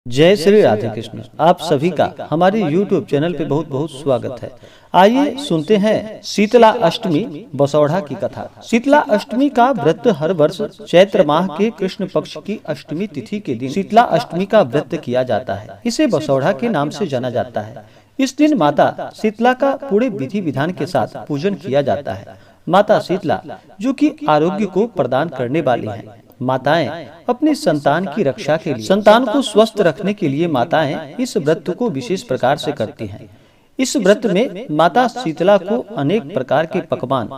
जय श्री राधे कृष्ण। आप सभी का हमारे YouTube चैनल पे बहुत बहुत स्वागत है। आइए सुनते हैं शीतला अष्टमी बसौढ़ा की कथा। शीतला अष्टमी का व्रत हर वर्ष चैत्र माह के कृष्ण पक्ष की अष्टमी तिथि के दिन शीतला अष्टमी का व्रत किया जाता है। इसे बसौढ़ा के नाम से जाना जाता है। इस दिन माता शीतला का पूरे विधि विधान के साथ पूजन किया जाता है। माता शीतला जो कि आरोग्य को प्रदान करने वाली है। माताएं अपने संतान की रक्षा के लिए, संतान को स्वस्थ रखने के लिए माताएं इस व्रत को विशेष प्रकार से करती हैं। इस व्रत में माता शीतला को अनेक प्रकार के पकवान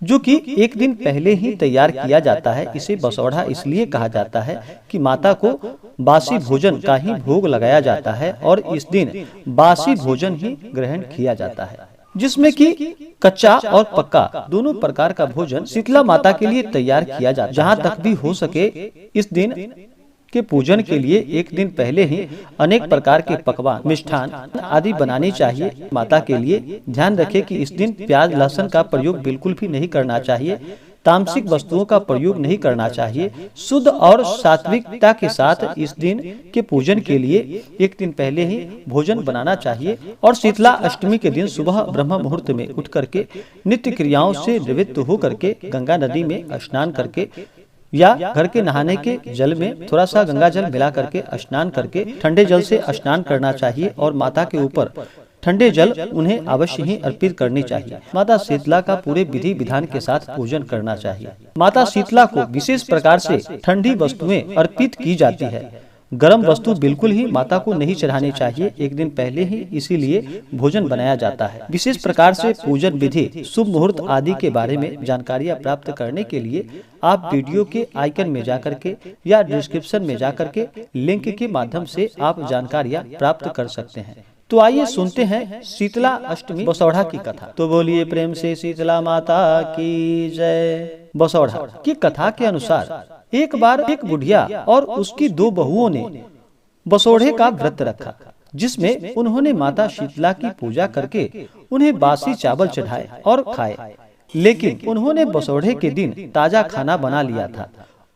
जो कि एक दिन पहले ही तैयार किया जाता है, इसे बसौढ़ा इसलिए कहा जाता है कि माता को बासी भोजन का ही भोग लगाया जाता है और इस दिन बासी भोजन ही ग्रहण किया जाता है, जिसमें कि कच्चा और पक्का दोनों प्रकार का भोजन शीतला माता के लिए तैयार किया जाता है। जहाँ तक भी हो सके इस दिन के पूजन के लिए एक दिन पहले ही अनेक प्रकार के पकवान, मिष्ठान आदि बनाने चाहिए। माता के लिए ध्यान रखें कि इस दिन प्याज लहसुन का प्रयोग बिल्कुल भी नहीं करना चाहिए। तामसिक वस्तुओं का प्रयोग नहीं करना चाहिए। शुद्ध और सात्विकता के साथ इस दिन के पूजन के लिए एक दिन पहले ही भोजन बनाना चाहिए। और शीतला अष्टमी के दिन सुबह ब्रह्म मुहूर्त में उठ करके नित्य क्रियाओं से निवृत्त हो करके गंगा नदी में स्नान करके या घर के नहाने के जल में थोड़ा सा गंगा जल मिला करके स्नान करके ठंडे जल से स्नान करना चाहिए और माता के ऊपर ठंडे जल उन्हें अवश्य ही अर्पित करनी चाहिए। माता शीतला का पूरे विधि विधान के साथ पूजन करना चाहिए। माता शीतला को विशेष प्रकार से ठंडी वस्तुएं अर्पित की जाती है। गर्म वस्तु बिल्कुल ही माता को नहीं चढ़ानी चाहिए, एक दिन पहले ही इसीलिए भोजन बनाया जाता है। विशेष प्रकार से पूजन विधि, शुभ मुहूर्त आदि के बारे में जानकारियां प्राप्त करने के लिए आप वीडियो के आइकन में जाकर के या डिस्क्रिप्शन में जाकर के लिंक के माध्यम से आप जानकारियां प्राप्त कर सकते हैं। तो आइए सुनते हैं शीतला अष्टमी बसौढ़ा की कथा। तो बोलिए प्रेम से शीतला माता की जय। बसौढ़ा की कथा के अनुसार एक बार एक बुढ़िया और उसकी दो बहुओं ने बसौढ़े का व्रत रखा, जिसमें उन्होंने माता शीतला की पूजा करके उन्हें बासी चावल चढ़ाए और खाए। लेकिन उन्होंने बसौढ़े के दिन ताजा खाना बना लिया था।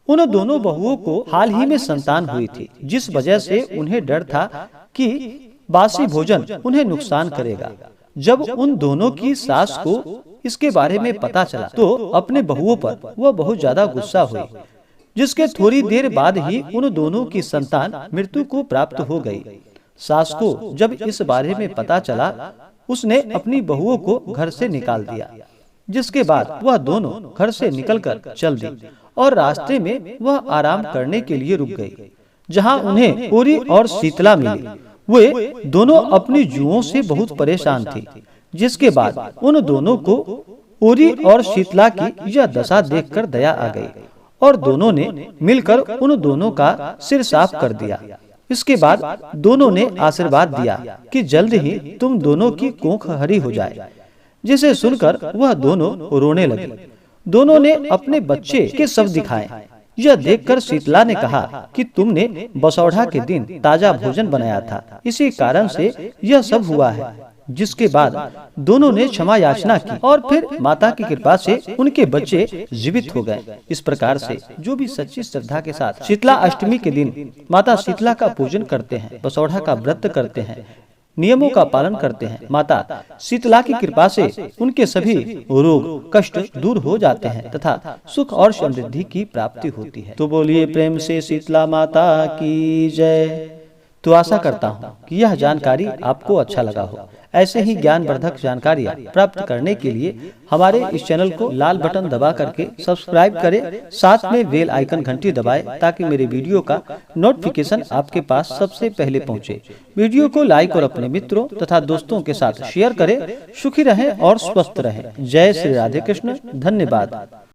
उन दोनों बहुओं को हाल ही में संतान हुई थी, जिस वजह से उन्हें डर था कि बासी भोजन उन्हें नुकसान करेगा। जब उन दोनों की सास को इसके बारे में पता चला तो अपने बहुओं पर वह बहुत ज्यादा गुस्सा हुई, जिसके थोड़ी देर बाद ही उन दोनों की संतान मृत्यु को प्राप्त हो गई। सास को जब इस बारे में पता चला, उसने अपनी बहुओं को घर से निकाल दिया, जिसके बाद वह दोनों घर से निकलकर चल दी और रास्ते में वह आराम करने के लिए रुक गई, जहाँ उन्हें ओरी और शीतला मिली। वे दोनों अपनी जुओं से बहुत परेशान थे, जिसके बाद उन दोनों को ओरी और शीतला की यह दशा देखकर दया आ गई और दोनों ने मिलकर उन दोनों का सिर साफ कर दिया। इसके बाद दोनों ने आशीर्वाद दिया कि जल्द ही तुम दोनों की कोख हरी हो जाए, जिसे सुनकर वह दोनों रोने लगे। दोनों ने अपने बच्चे के शव दिखाए। यह देखकर शीतला ने कहा कि तुमने बसौढ़ा के दिन ताजा भोजन बनाया था, इसी कारण से यह सब हुआ है। जिसके बाद दोनों ने क्षमा याचना की और फिर माता की कृपा से उनके बच्चे जीवित हो गए। इस प्रकार से जो भी सच्ची श्रद्धा के साथ शीतला अष्टमी के दिन माता शीतला का पूजन करते हैं, बसौढ़ा का व्रत करते हैं, नियमों का पालन करते हैं, माता शीतला की कृपा से उनके सभी रोग कष्ट दूर हो जाते हैं तथा सुख और समृद्धि की प्राप्ति होती है। तो बोलिए प्रेम से शीतला माता की जय। तो आशा करता हूँ कि यह जानकारी आपको अच्छा लगा हो। ऐसे ही ज्ञानवर्धक जानकारियाँ प्राप्त करने के लिए हमारे इस चैनल को लाल बटन दबा करके सब्सक्राइब करें, साथ में बेल आइकन घंटी दबाएं ताकि मेरे वीडियो का नोटिफिकेशन आपके पास सबसे पहले पहुंचे। वीडियो को लाइक और अपने मित्रों तथा दोस्तों के साथ शेयर करें। सुखी रहें और स्वस्थ रहें। जय श्री राधे कृष्ण। धन्यवाद।